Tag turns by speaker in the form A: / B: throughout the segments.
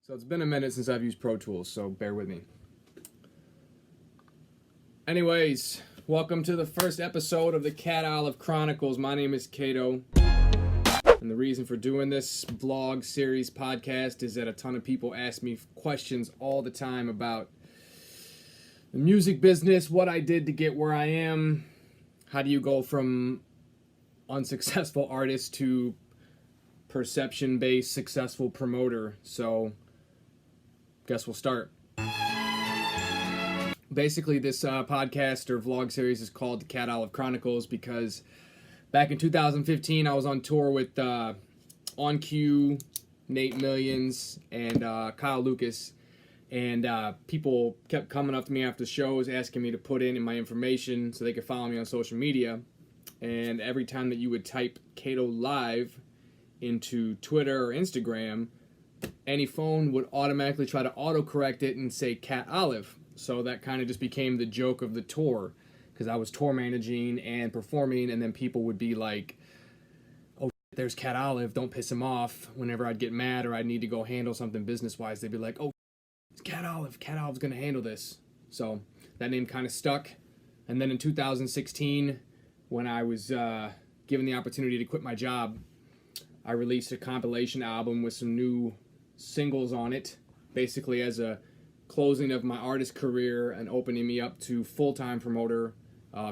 A: So it's been a minute since I've used Pro Tools, so bear with me. Anyways, welcome to the first episode of the Cat Olive Chronicles. My name is Kato, and the reason for doing this vlog series podcast is that a ton of people ask me questions all the time about the music business, what I did to get where I am, how do you go from unsuccessful artist to perception-based successful promoter. So guess we'll start. Basically, this podcast or vlog series is called the Cat Olive Chronicles because back in 2015, I was on tour with On Cue, Nate Millions, and Kyle Lucas. And people kept coming up to me after shows asking me to put in my information so they could follow me on social media. And every time that you would type Kato Live into Twitter or Instagram, any phone would automatically try to autocorrect it and say Cat Olive. So that kind of just became the joke of the tour, because I was tour managing and performing, and then people would be like, oh, there's Cat Olive, don't piss him off. Whenever I'd get mad or I'd need to go handle something business-wise, they'd be like, oh, it's Cat Olive. Cat Olive's going to handle this. So that name kind of stuck. And then in 2016, when I was given the opportunity to quit my job, I released a compilation album with some new singles on it, basically as a closing of my artist career and opening me up to full-time promoter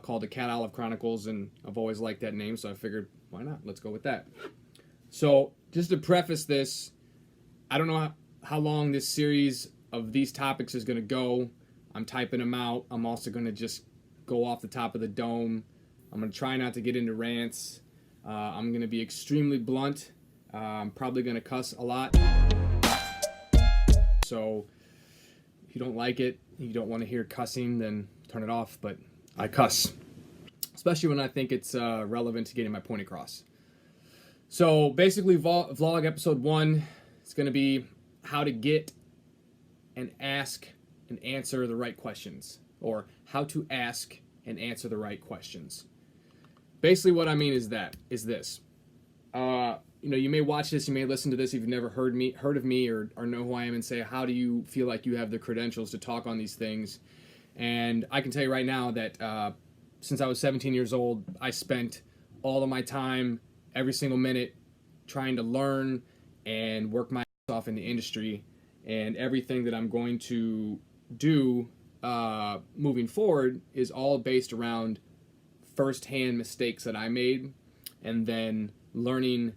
A: called the Cat Olive Chronicles, and I've always liked that name, so I figured, why not? Let's go with that. So just to preface this, I don't know how long this series of these topics is going to go. I'm typing them out. I'm also going to just go off the top of the dome. I'm going to try not to get into rants. I'm going to be extremely blunt. I'm probably going to cuss a lot. So if you don't like it, you don't want to hear cussing, then turn it off. But I cuss, especially when I think it's relevant to getting my point across. So basically, vlog episode 1 is going to be how to get and ask and answer the right questions, or how to ask and answer the right questions. Basically, what I mean is this. You may watch this, you may listen to this if you've never heard of me, or know who I am, and say, how do you feel like you have the credentials to talk on these things? And I can tell you right now that since I was 17 years old, I spent all of my time, every single minute, trying to learn and work my ass off in the industry. And everything that I'm going to do moving forward is all based around first-hand mistakes that I made, and then learning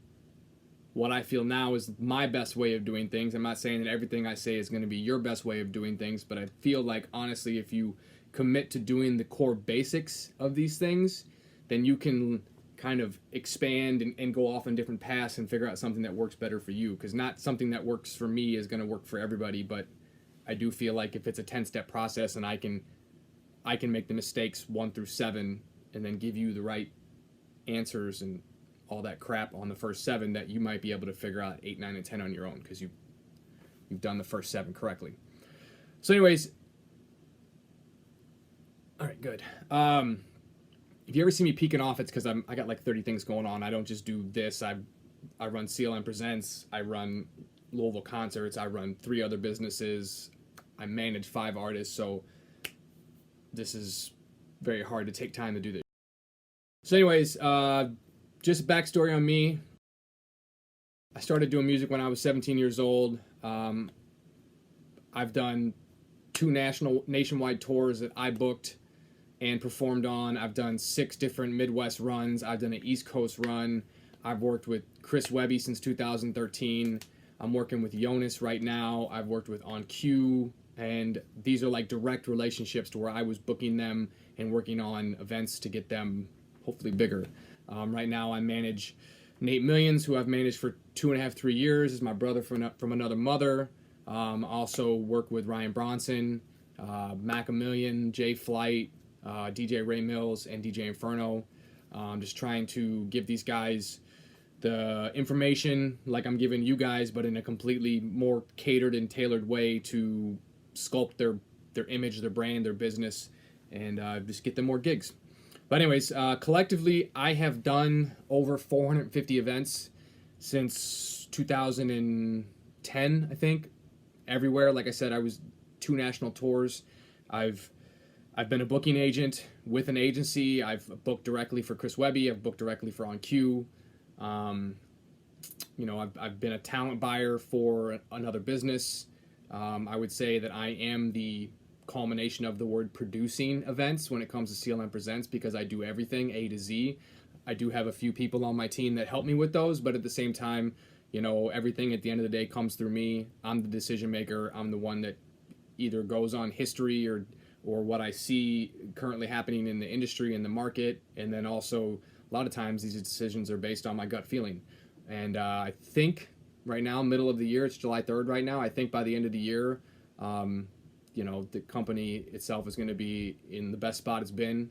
A: what I feel now is my best way of doing things. I'm not saying that everything I say is going to be your best way of doing things, but I feel like, honestly, if you commit to doing the core basics of these things, then you can kind of expand and go off on different paths and figure out something that works better for you, because not something that works for me is going to work for everybody. But I do feel like if it's a 10-step process and I can make the mistakes 1 through 7 and then give you the right answers and all that crap on the first 7, that you might be able to figure out 8, 9, and 10 on your own, because you've done the first 7 correctly. So anyways, all right, good. If you ever see me peeking off, it's because I got like 30 things going on. I don't just do this. I run CLM Presents. I run Louisville Concerts. I run 3 other businesses. I manage 5 artists. So this is very hard to take time to do this. So anyways, just backstory on me. I started doing music when I was 17 years old. I've done 2 nationwide tours that I booked and performed on. I've done 6 different Midwest runs. I've done an East Coast run. I've worked with Chris Webby since 2013. I'm working with Jonas right now. I've worked with On Cue, and these are like direct relationships to where I was booking them and working on events to get them hopefully bigger. Right now I manage Nate Millions, who I've managed for 2.5, 3 years. Is my brother from another mother. Also work with Ryan Bronson, Mac A Million, Jay Flight, DJ Ray Mills, and DJ Inferno. Just trying to give these guys the information like I'm giving you guys, but in a completely more catered and tailored way to sculpt their image, their brand, their business, and just get them more gigs. But anyways, collectively, I have done over 450 events since 2010, I think. everywhere. Like I said, I was 2 national tours. I've been a booking agent with an agency. I've booked directly for Chris Webby. I've booked directly for On Cue. You know, I've been a talent buyer for another business. I would say that I am the culmination of the word producing events when it comes to CLM Presents, because I do everything A to Z. I do have a few people on my team that help me with those, but at the same time, you know, everything at the end of the day comes through me. I'm the decision maker. I'm the one that either goes on history or what I see currently happening in the industry and the market, and then also a lot of times these decisions are based on my gut feeling. And I think right now, middle of the year, it's July 3rd right now, I think by the end of the year, you know, the company itself is going to be in the best spot it's been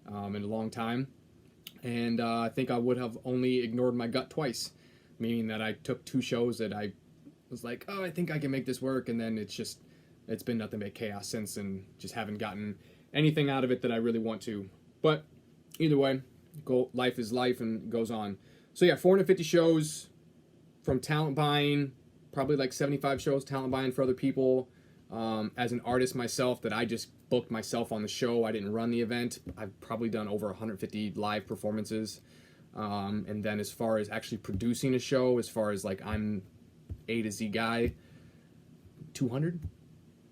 A: in a long time. And I think I would have only ignored my gut twice, meaning that I took 2 shows that I was like, oh, I think I can make this work, and then it's been nothing but chaos since, and just haven't gotten anything out of it that I really want to. But either way, life is life and goes on. So yeah, 450 shows from talent buying, probably like 75 shows talent buying for other people. As an artist myself, that I just booked myself on the show. I didn't run the event. I've probably done over 150 live performances. And then as far as actually producing a show, as far as like I'm A to Z guy, 200,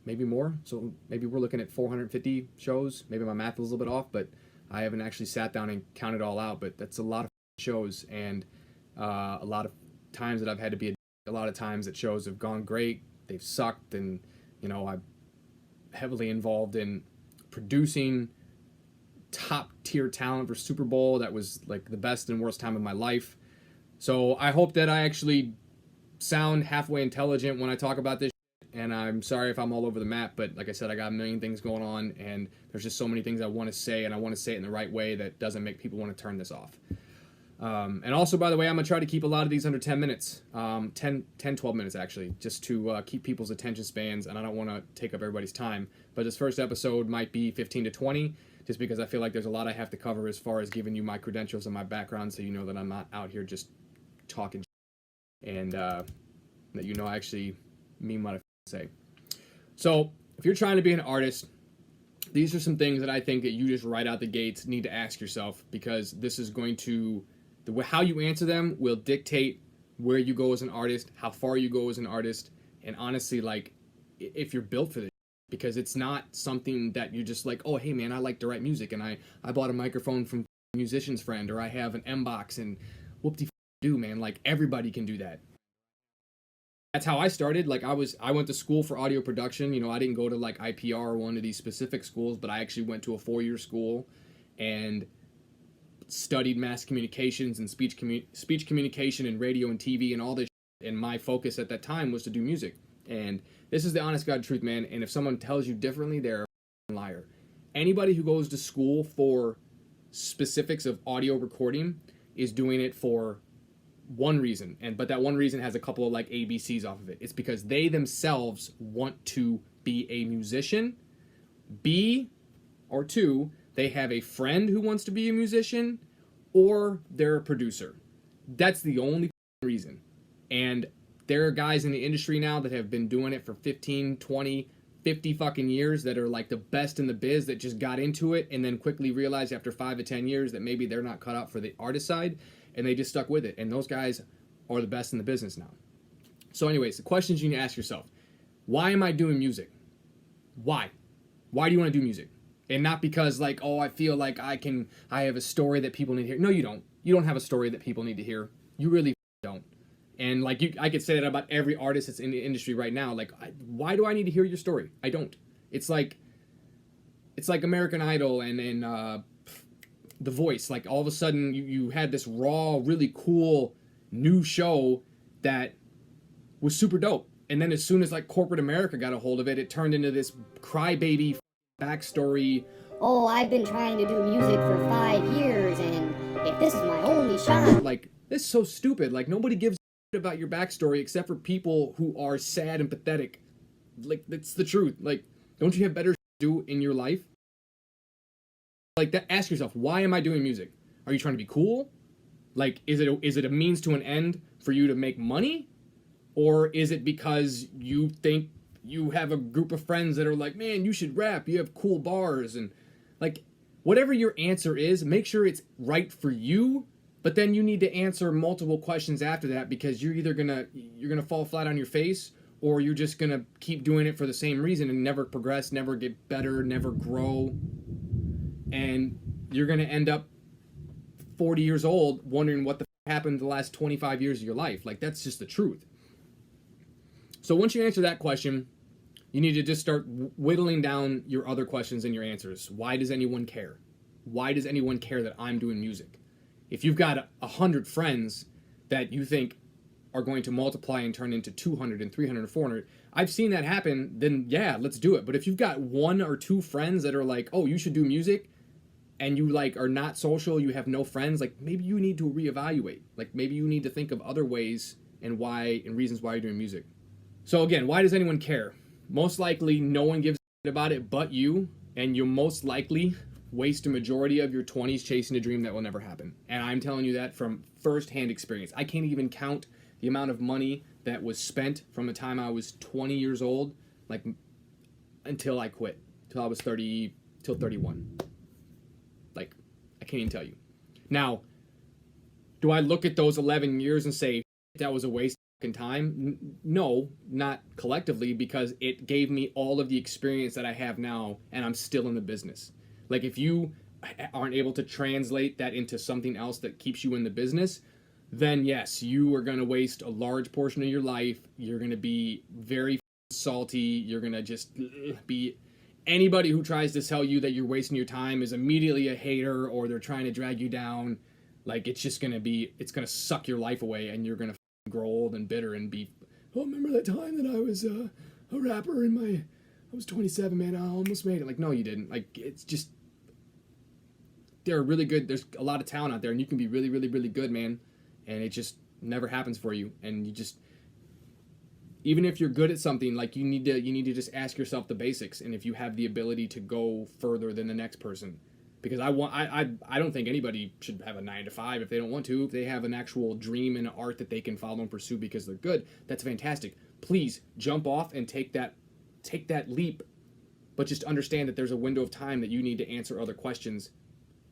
A: maybe more. So maybe we're looking at 450 shows. Maybe my math is a little bit off, but I haven't actually sat down and counted it all out. But that's a lot of shows, and a lot of times that I've had to be a lot of times that shows have gone great, they've sucked, and you know, I'm heavily involved in producing top tier talent for Super Bowl. That was like the best and worst time of my life. So I hope that I actually sound halfway intelligent when I talk about this shit. And I'm sorry if I'm all over the map, but like I said, I got a million things going on, and there's just so many things I want to say, and I want to say it in the right way that doesn't make people want to turn this off. And also, by the way, I'm going to try to keep a lot of these under 10 minutes, 10, 12 minutes actually, just to keep people's attention spans, and I don't want to take up everybody's time. But this first episode might be 15 to 20, just because I feel like there's a lot I have to cover as far as giving you my credentials and my background, so you know that I'm not out here just talking shit, and that you know I actually mean what I say. So if you're trying to be an artist, these are some things that I think that you just right out the gates need to ask yourself, because this is going to, how you answer them will dictate where you go as an artist, how far you go as an artist, and honestly, like, if you're built for this, because it's not something that you're just like, oh, hey man, I like to write music, and I bought a microphone from a musician's friend, or I have an M-Box, and whoop-de-do, man, like, everybody can do that. That's how I started. Like, I went to school for audio production. You know, I didn't go to like IPR or one of these specific schools, but I actually went to a 4-year school and studied mass communications and speech communication and radio and TV and all this shit. And my focus at that time was to do music. And this is the honest God truth, man. And if someone tells you differently, they're a liar. Anybody who goes to school for specifics of audio recording is doing it for one reason, but that one reason has a couple of like ABCs off of it. It's because they themselves want to be a musician. B, or 2, they have a friend who wants to be a musician, or they're a producer. That's the only reason. And there are guys in the industry now that have been doing it for 15, 20, 50 fucking years that are like the best in the biz, that just got into it and then quickly realized after 5 to 10 years that maybe they're not cut out for the artist side, and they just stuck with it. And those guys are the best in the business now. So anyways, the questions you need to ask yourself: why am I doing music? Why? Why do you want to do music? And not because like, oh, I feel like I have a story that people need to hear. No, you don't. You don't have a story that people need to hear. You really don't. And like I could say that about every artist that's in the industry right now. Like, why do I need to hear your story? I don't. It's like American Idol and The Voice. Like, all of a sudden you had this raw, really cool new show that was super dope, and then as soon as like corporate America got a hold of it, it turned into this crybaby backstory.
B: Oh, I've been trying to do music for 5 years, and if this is my only shot.
A: Like, this is so stupid. Like, nobody gives a shit about your backstory except for people who are sad and pathetic. Like, that's the truth. Like, don't you have better shit to do in your life? Like, that, ask yourself, why am I doing music? Are you trying to be cool? Like, is it a means to an end for you to make money? Or is it because you think you have a group of friends that are like, man, you should rap, you have cool bars, and like whatever your answer is, make sure it's right for you. But then you need to answer multiple questions after that, because you're either gonna fall flat on your face, or you're just gonna keep doing it for the same reason and never progress, never get better, never grow, and you're gonna end up 40 years old wondering what the happened the last 25 years of your life. Like, that's just the truth. So once you answer that question, you need to just start whittling down your other questions and your answers. Why does anyone care? Why does anyone care that I'm doing music? If you've got 100 friends that you think are going to multiply and turn into 200 and 300 and 400, I've seen that happen, then yeah, let's do it. But if you've got 1 or 2 friends that are like, oh, you should do music, and you like are not social, you have no friends, like maybe you need to reevaluate. Like maybe you need to think of other ways and reasons why you're doing music. So again, why does anyone care? Most likely no one gives a shit about it but you, and you'll most likely waste a majority of your 20s chasing a dream that will never happen. And I'm telling you that from first-hand experience. I can't even count the amount of money that was spent from the time I was 20 years old, like until I quit, till I was 30, till 31. Like, I can't even tell you. Now, do I look at those 11 years and say, that was a waste of time? No, not collectively, because it gave me all of the experience that I have now, and I'm still in the business. Like, if you aren't able to translate that into something else that keeps you in the business, then yes, you are going to waste a large portion of your life. You're going to be very salty. You're going to just be... Anybody who tries to tell you that you're wasting your time is immediately a hater, or they're trying to drag you down. Like, it's just going to be, it's going to suck your life away, and you're going to grow old and bitter and be, oh, remember that time that I was a rapper I was 27, man, I almost made it. Like, no, you didn't. Like, it's just, they're really good. There's a lot of talent out there, and you can be really, really, really good, man. And it just never happens for you. And you just, even if you're good at something, like you need to just ask yourself the basics, and if you have the ability to go further than the next person. Because I don't think anybody should have a 9-to-5 if they don't want to. If they have an actual dream and art that they can follow and pursue because they're good, that's fantastic. Please jump off and take that leap, but just understand that there's a window of time that you need to answer other questions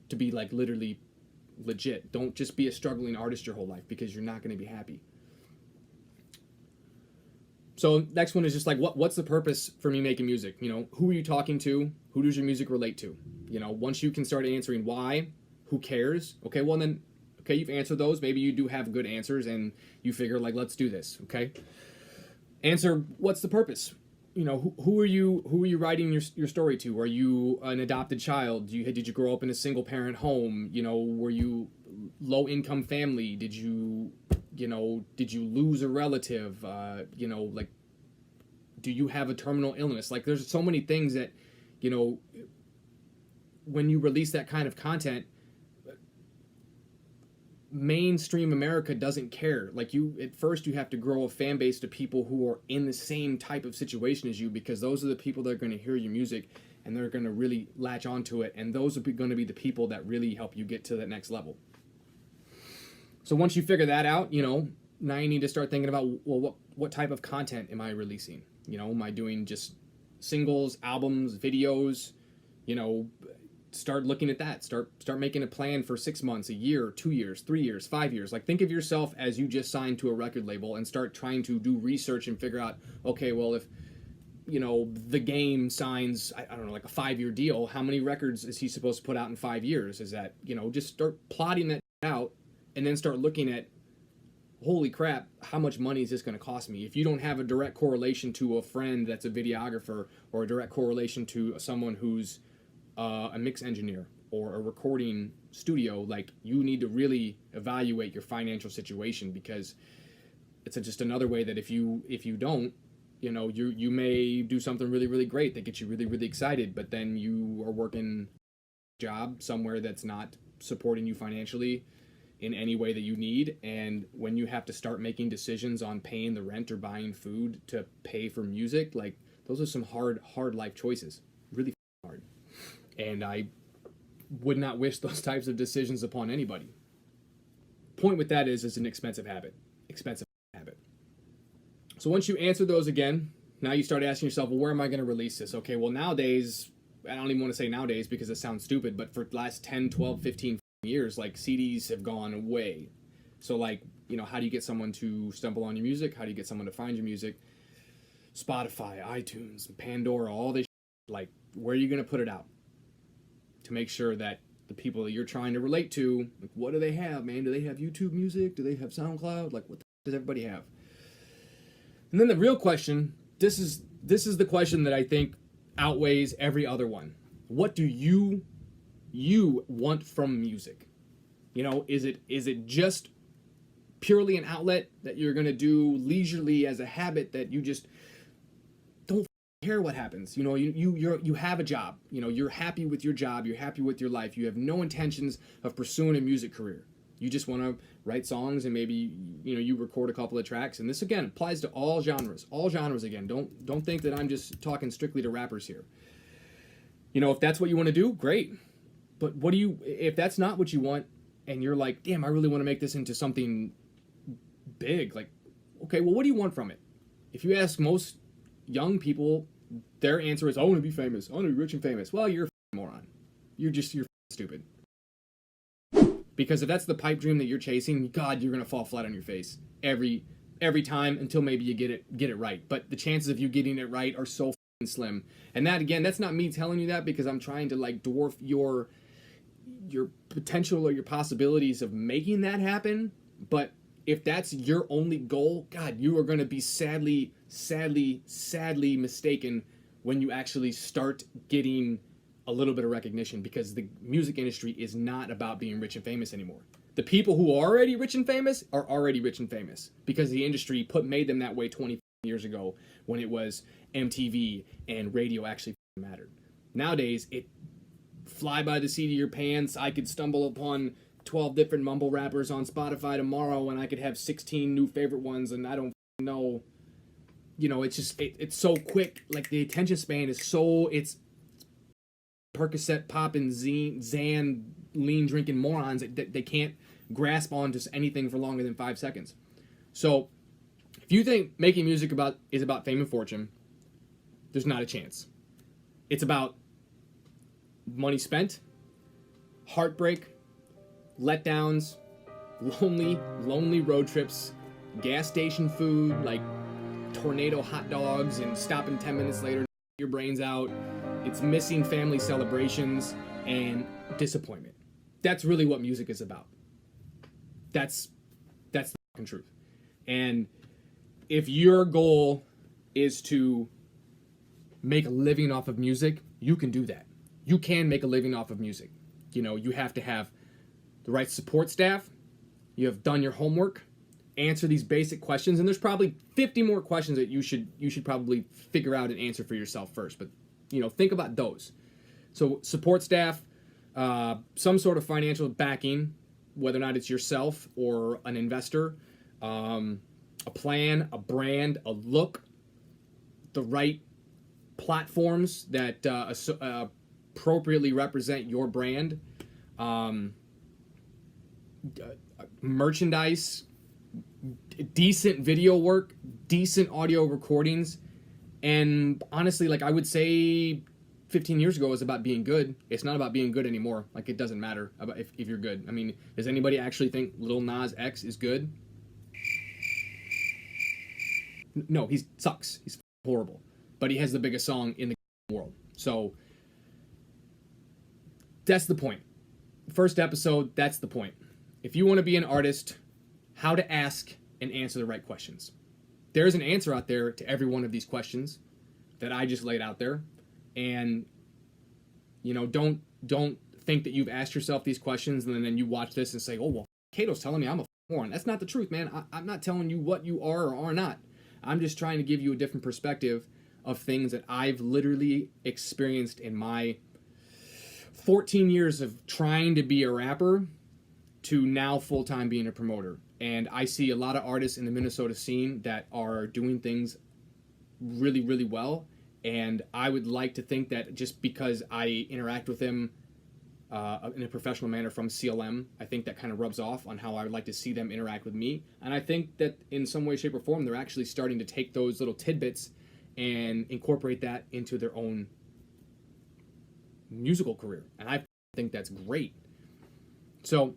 A: to be like literally legit. Don't just be a struggling artist your whole life, because you're not going to be happy. So next one is just like, what's the purpose for me making music? You know, who are you talking to? Who does your music relate to? You know, once you can start answering why, who cares? Okay, well then, okay, you've answered those. Maybe you do have good answers, and you figure like, let's do this. Okay. Answer, what's the purpose? You know, who are you writing your story to? Are you an adopted child? Did you grow up in a single parent home? You know, were you low income family? Did you lose a relative? You know, like, do you have a terminal illness? Like, there's so many things that, you know, when you release that kind of content, mainstream America doesn't care. Like, at first you have to grow a fan base to people who are in the same type of situation as you, because those are the people that are going to hear your music, and they're going to really latch onto it, and those are going to be the people that really help you get to that next level. So once you figure that out, you know, now you need to start thinking about, well, what type of content am I releasing? You know, am I doing just singles, albums, videos? You know, start looking at that. Start making a plan for 6 months, a year, 2 years, 3 years, 5 years. Like, think of yourself as you just signed to a record label, and start trying to do research and figure out, okay, well, if, you know, The Game signs, I don't know, like a 5-year deal, how many records is he supposed to put out in 5 years? Is that, you know, just start plotting that out, and then start looking at, holy crap, how much money is this going to cost me? If you don't have a direct correlation to a friend that's a videographer, or a direct correlation to someone who's a mix engineer or a recording studio, like, you need to really evaluate your financial situation, because it's just another way that if you don't, you know, you may do something really, really great that gets you really, really excited, but then you are working a job somewhere that's not supporting you financially in any way that you need. And when you have to start making decisions on paying the rent or buying food to pay for music, like, those are some hard life choices, really hard. And I would not wish those types of decisions upon anybody. Point with that is, it's an expensive habit. So once you answer those again, Now you start asking yourself, well, where am I going to release this? Okay, well, nowadays, I don't even want to say nowadays because it sounds stupid, but for the last 10, 12, 15 years, like CDs have gone away. So like, you know, how do you get someone to stumble on your music? How do you get someone to find your music? Spotify, iTunes, Pandora, all this shit. Like, where are you going to put it out? To make sure that the people that you're trying to relate to, like, what do they have, man? Do they have YouTube music? Do they have SoundCloud? Like, what the does everybody have? And then the real question, this is the question that I think outweighs every other one. What do you want from music? You know, is it just purely an outlet that you're going to do leisurely as a habit that you just don't care what happens? You know, you have a job. You know, you're happy with your job. You're happy with your life. You have no intentions of pursuing a music career. You just want to write songs and maybe, you know, you record a couple of tracks. And this, again, applies to all genres. All genres, again. Don't think that I'm just talking strictly to rappers here. You know, if that's what you want to do, great. But if that's not what you want and you're like, damn, I really want to make this into something big, like, okay, well, what do you want from it? If you ask most young people, their answer is, I want to be famous. I want to be rich and famous. Well, you're a moron. You're stupid. Because if that's the pipe dream that you're chasing, God, you're gonna fall flat on your face every time until maybe you get it right. But the chances of you getting it right are so slim. And that, again, that's not me telling you that because I'm trying to like dwarf your potential or your possibilities of making that happen. But if that's your only goal, God, you are gonna be sadly mistaken when you actually start getting a little bit of recognition, because the music industry is not about being rich and famous anymore. The people who are already rich and famous are already rich and famous because the industry made them that way 20 years ago when it was MTV and radio actually mattered. Nowadays, it fly by the seat of your pants. I could stumble upon 12 different mumble rappers on Spotify tomorrow and I could have 16 new favorite ones and I don't know. You know, it's just, it's so quick. Like, the attention span is so, it's Percocet popping, Zan lean drinking morons that they can't grasp on just anything for longer than 5 seconds. So if you think making music is about fame and fortune, there's not a chance. It's about money spent, heartbreak, letdowns, lonely road trips, gas station food like tornado hot dogs and stopping 10 minutes later, your brains out. It's missing family celebrations and disappointment. That's really what music is about. That's the fucking truth. And if your goal is to make a living off of music, you can do that. You can make a living off of music. You know, you have to have the right support staff. You have done your homework. Answer these basic questions, and there's probably 50 more questions that you should probably figure out and answer for yourself first. But you know, think about those. So support staff, some sort of financial backing, whether or not it's yourself or an investor, a plan, a brand, a look, the right platforms that appropriately represent your brand, merchandise, decent video work, decent audio recordings. And honestly, like, I would say 15 years ago it was about being good. It's not about being good anymore. Like, it doesn't matter about if you're good. I mean, does anybody actually think Lil Nas X is good? No, he sucks. He's horrible. But he has the biggest song in the world. So that's the point. First episode, that's the point. If you want to be an artist, how to ask and answer the right questions. There's an answer out there to every one of these questions that I just laid out there. And, you know, don't think that you've asked yourself these questions and then you watch this and say, oh, well, Kato's telling me I'm a moron. That's not the truth, man. I'm not telling you what you are or are not. I'm just trying to give you a different perspective of things that I've literally experienced in my 14 years of trying to be a rapper to now full-time being a promoter. And I see a lot of artists in the Minnesota scene that are doing things really, really well. And I would like to think that just because I interact with them in a professional manner from CLM, I think that kind of rubs off on how I would like to see them interact with me. And I think that in some way, shape, or form, they're actually starting to take those little tidbits and incorporate that into their own musical career. And I think that's great. So,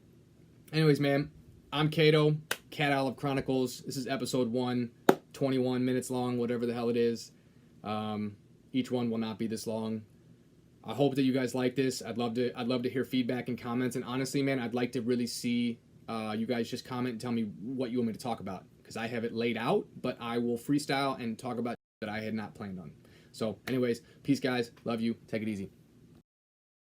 A: anyways, man, I'm Kato, Cat Olive Chronicles. This is episode 1, 21 minutes long, whatever the hell it is. Each one will not be this long. I hope that you guys like this. I'd love to hear feedback and comments. And honestly, man, I'd like to really see you guys just comment and tell me what you want me to talk about, because I have it laid out, but I will freestyle and talk about that I had not planned on. So anyways, peace guys. Love you. Take it easy.